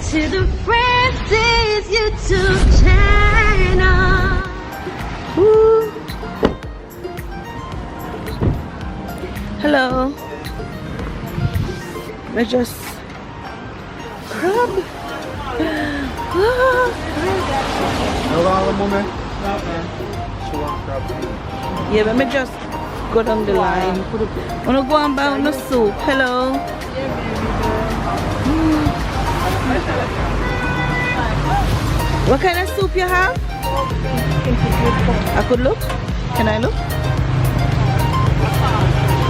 to the Francis YouTube channel. Woo. Hello. I just crab. Yeah, let me just go down the line. I wanna go and buy no soup. Hello. What kind of soup you have? I could look? Can I look?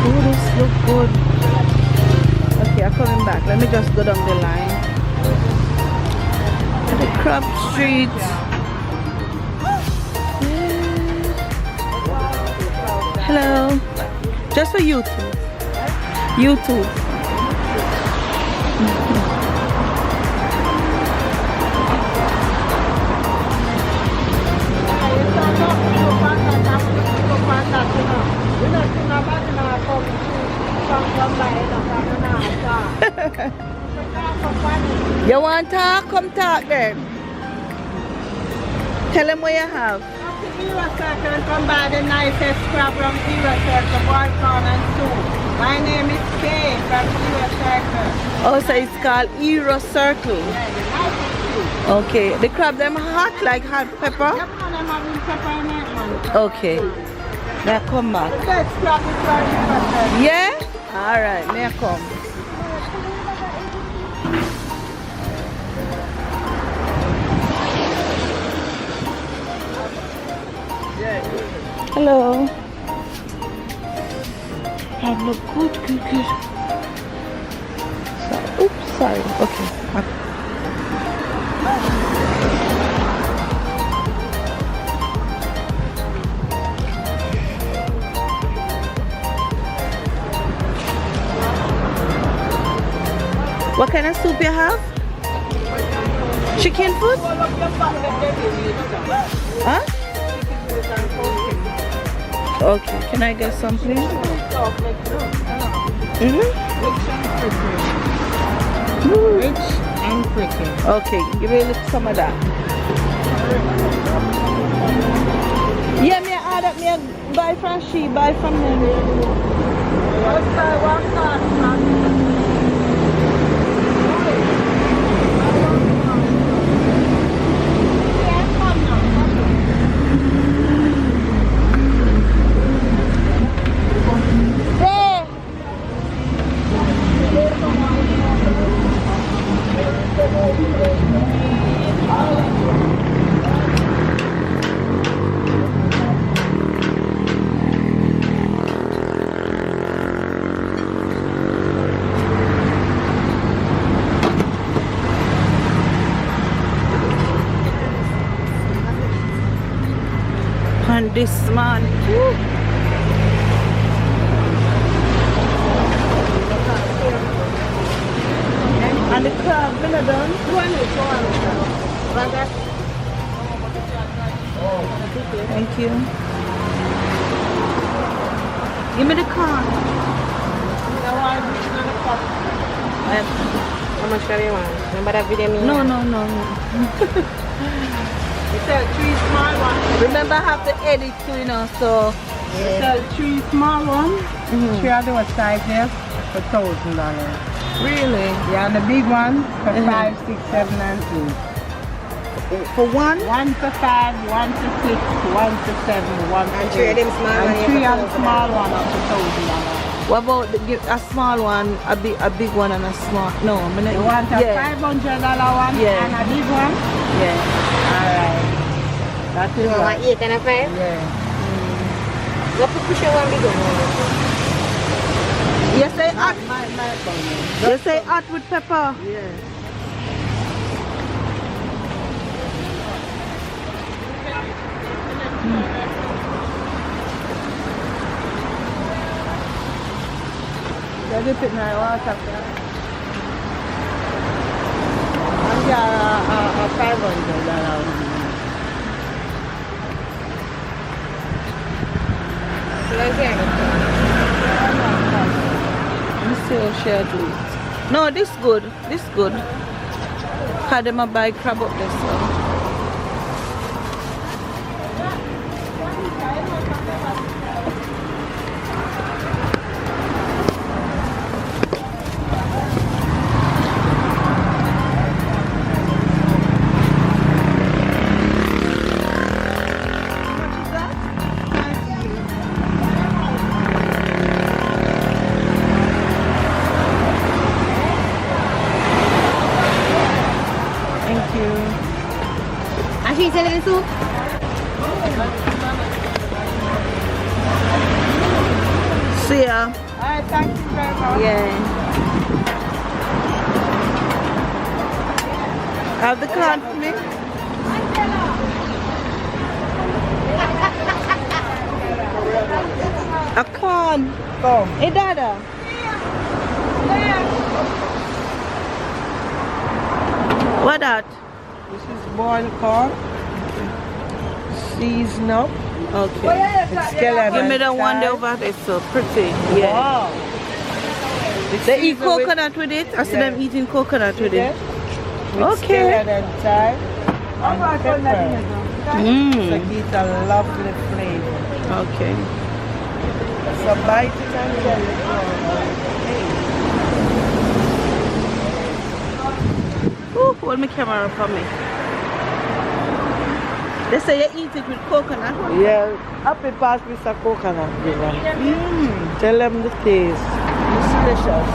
Oh, this look good. Okay, I'm coming back. Let me just go down the line. The crab street. Hello. Just for YouTube. YouTube. You want to talk? Come talk then. Tell them what you have. Heroes Circle and come by the nicest crab from Heroes Circle, boil corn and soup. My name is Kay from Heroes Circle. Oh, so it's called Heroes Circle. Yeah, the nicest soup. Okay. The crab them hot like hot pepper? Yep, and I'm having pepper in it, man. Okay. Now come back. The best crab is from Heroes Circle. Yeah? Alright, now come. Hello. I look good. So, oops, sorry. Okay. What kind of soup you have? Chicken food? Huh? Okay, can I get some please? Rich and pretty. Okay, give me a little some of that. Yeah, me I order, me I buy from she, buy from them. Let's buy one card. And this man. Woo. And the crab, when done? Thank you. Give me the corn. How much do you want? Remember that video? No. You sell 3 small ones. Remember I have to edit too, you know, so. You sell 3 small ones. 3 of those sizes for $1,000. Really? Yeah, and the big one for 5, 6, 7, and 8. For one? 1 for 5, 1 for 6, 1 for 7, 1 for 8. And 3 of them small ones. And 3 of the small one up to $1,000. What about a small one, a big one and a small? No, I'm gonna. You want a $500 one Yeah. and a big one? Yeah. Alright. That is You want right. 8 and a 5? Yeah. What for push one big one? You say hot. My You say hot with pepper. Yeah. I just put my water. I'm a $500. Let me see how she do it. No, this good. This good. Cause them a buy crab up there, so. And she's selling the soup? See ya. Alright, thank you very much. Yeah. Have the corn for me? A corn. Come. Hey, Dada. What that? This is boiled corn. Season up. Okay. It's skeleton. Give me the one there over there, so pretty. Yeah. Wow. They eat coconut with it. I see them eating coconut with it. Okay. Skeleton time and pepper. So Mmm. it's a lovely flavor. Okay. So bite it and tell it. Ooh, hold my camera for me. They say you eat it with coconut. Yeah, happy pass with a coconut. Mmm. Tell them the taste. It's delicious.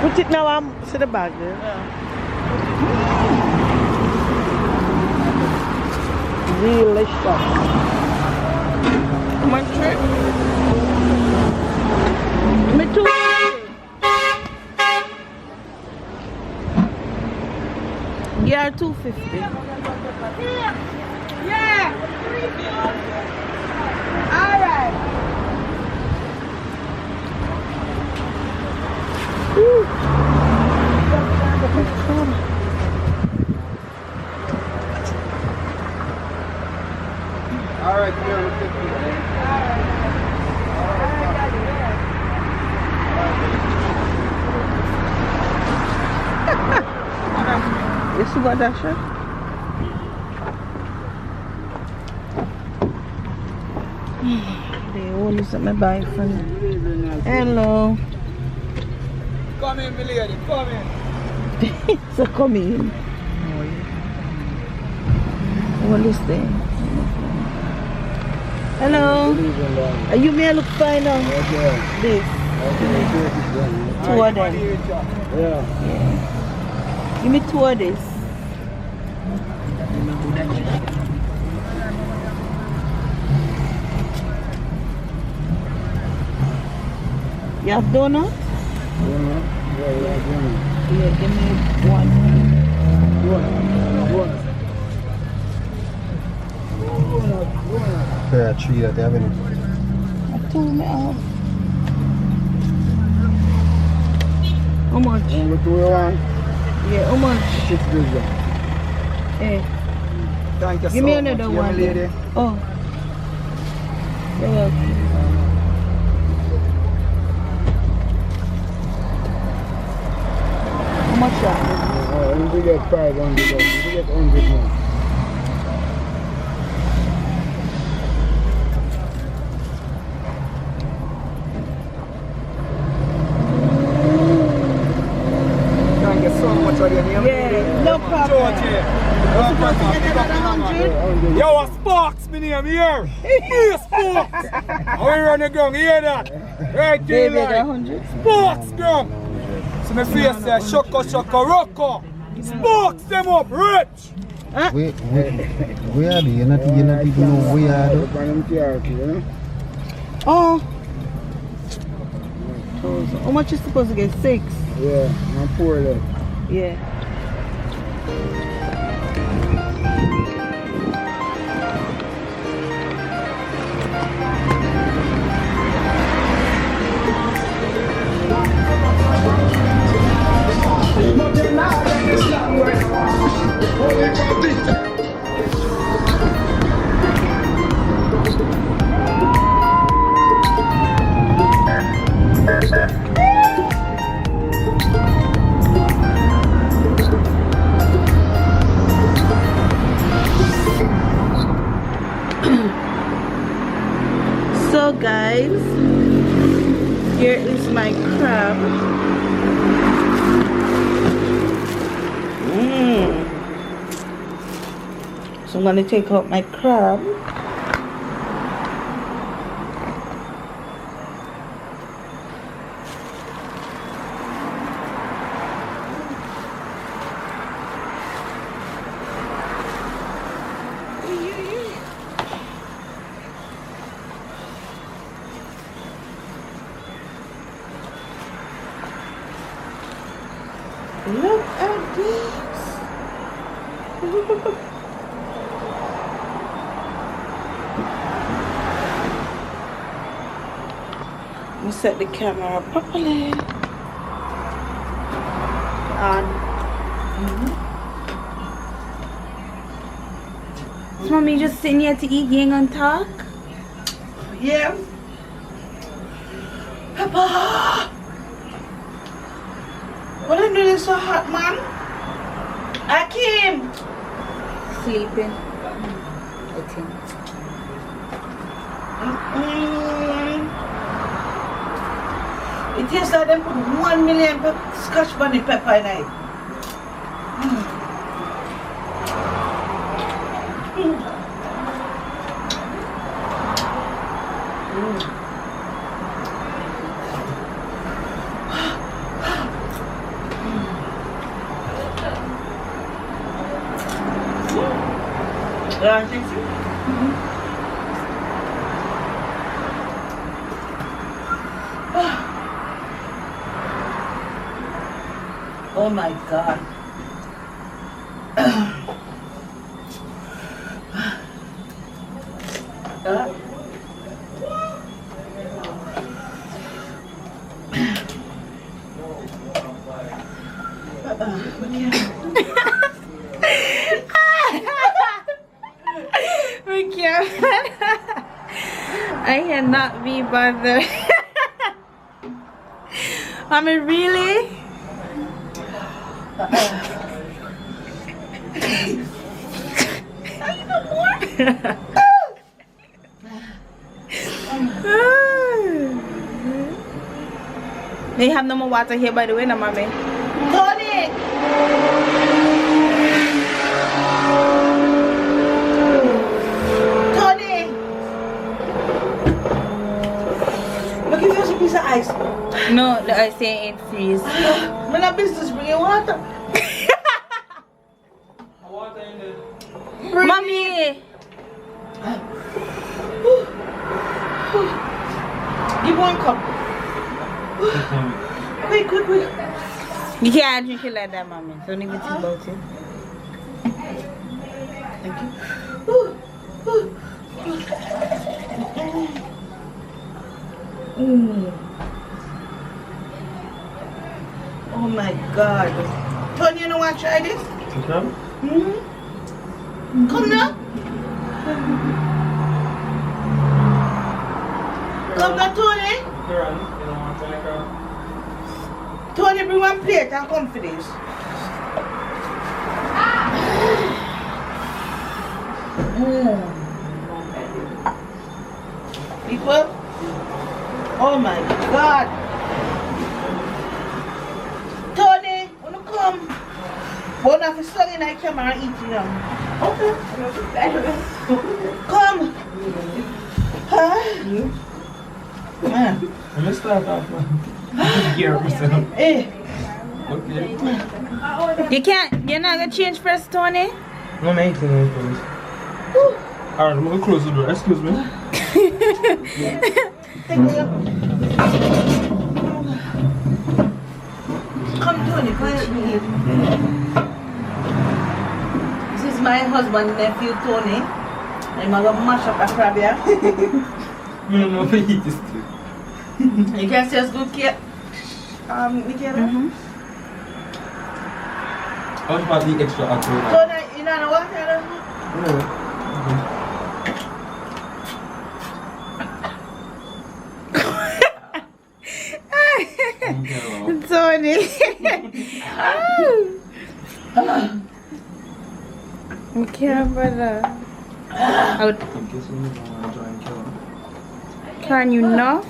Put it now to the bag there. Delicious. Come on, trip. Me too. Yeah, 250. Yeah. All right. All right, here with 50. You see what that shit? The only something I buy from. Hello. Come in, my lady, come in. So come in. What is there? Hello. Are you may look fine now? This. Two of them. Yeah. Give me two of this. You have donut? Yeah, give me one. Fair tree that they have in it. I told me out. How much? Only 2 1. Yeah, how much? 6 days. Eh. Thank you Give so me much, another young one. lady. Oh. You're welcome. How much that? We get 500. We get 100 more. Thank you so much for your name. Yeah, no problem. Yo, a Sparks, my name here. Hey, Sparks. How we run the ground, you hear that? Right there, Baby, like. 100. Sparks, ground. So my face says, shoko, shoko, rocko. Sparks them up, rich. We are the, you're not even know we are the. Oh. How much you supposed to get? 6? Yeah, I'm poor there. Yeah. Here is my crab. So I'm gonna take out my crab. Look at this. Let me set the camera properly. On. Is mommy just sitting here to eat, you ain't gonna talk? Yeah. Papa! What are you doing so hot, man? Akim! Sleeping. I think. It tastes like them put 1 million scotch bunny pepper in it. Oh my God. We can't. I cannot be bothered. I mean, really? They have no more water here, by the way, no, mommy. Tony! Tony! Look, give us a piece of ice. No, the ice ain't freeze. Man, a business bringing water. Water in there. Mommy! Give one cup. Quick, quick, quick. You can't drink it like that, mommy. Don't even think about it. Thank you. Oh my God. Tony, you know what? Try this? Okay. Come now. Come now, Tony. Tony, bring one plate and come for this. Equal? Oh my God. Tony, wanna come? One of his son in the camera eating now. Okay. Come. Huh? I'm gonna start off, man. Here, myself. Eh. Okay. You're not gonna change first, Tony? No, I'm eating it first. Alright, I'm gonna close the door. Excuse me. Come, Tony, quiet me here. This is my husband, nephew, Tony. I'm gonna mash up a crab here. I don't know if I eat this too. You can see us good care. Michaela? How about the extra alcohol? Tony, you know what? Tony. Okay, brother. I'm guessing you don't want to join Killer. Can you not?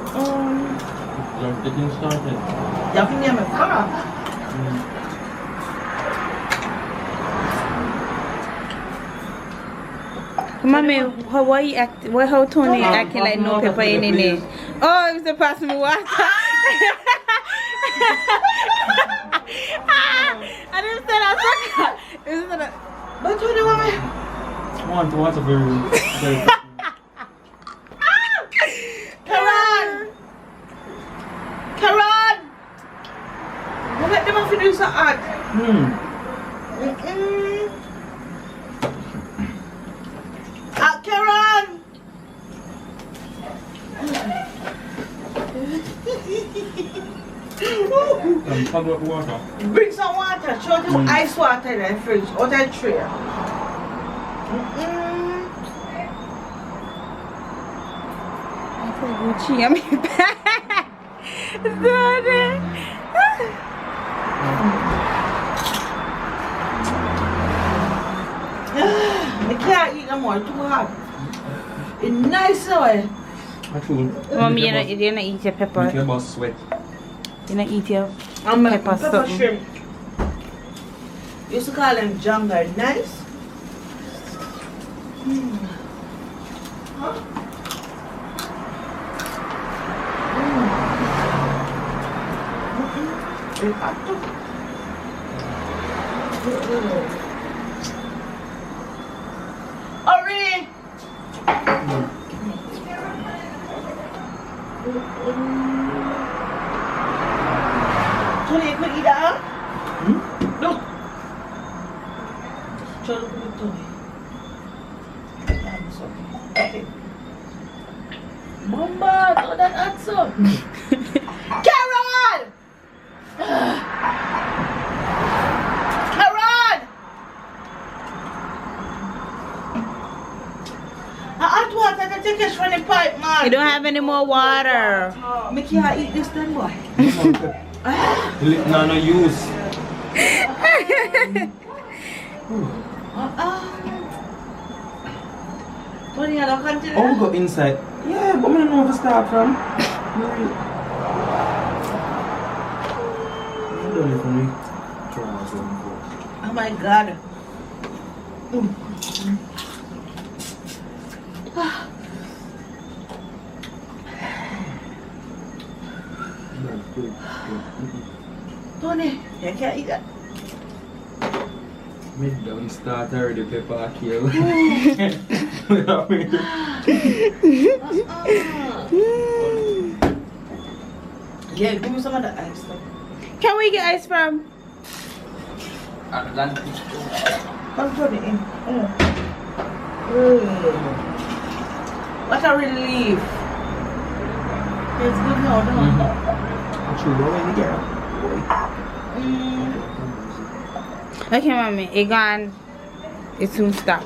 Just getting started. Jag fick ner mig fara. Mommy, why you act? How Tony acting like no pepper in it? Oh, it was the pass me water. I didn't say that. It was that. But Tony, mommy. Water very. Karan! What about them if you do something? Karan! Talk about water. Bring some water. Show them ice water in the fridge or that tray. Gucci, I mean, I can't eat no more. Too hot. It's nice way. Actually. Mommy, you're not eat your pepper. Make your boss sweat. You not eat your I'm a pepper pepper something. shrimp. Used to call them jungle. Nice. Hurry! Tony, you could eat that? Look. Try to put it Tony. Okay. Mamba, throw that answer. Carol! Carol! Hot water, I can take it from the pipe, man. You don't have any more water. Me can't eat this then, boy. No use. Tony, I don't continue. Oh, we go inside. Yeah, but I don't know where to start from. Oh my God. Tony, you can't eat that. Me don't start already pepper kill. Yeah, give me some of the ice. Can we get ice from? Atlantic. Come Tony in. What a relief. It's good now, don't it? Actually, what are you girl? Okay, mommy, it gone. It soon stop.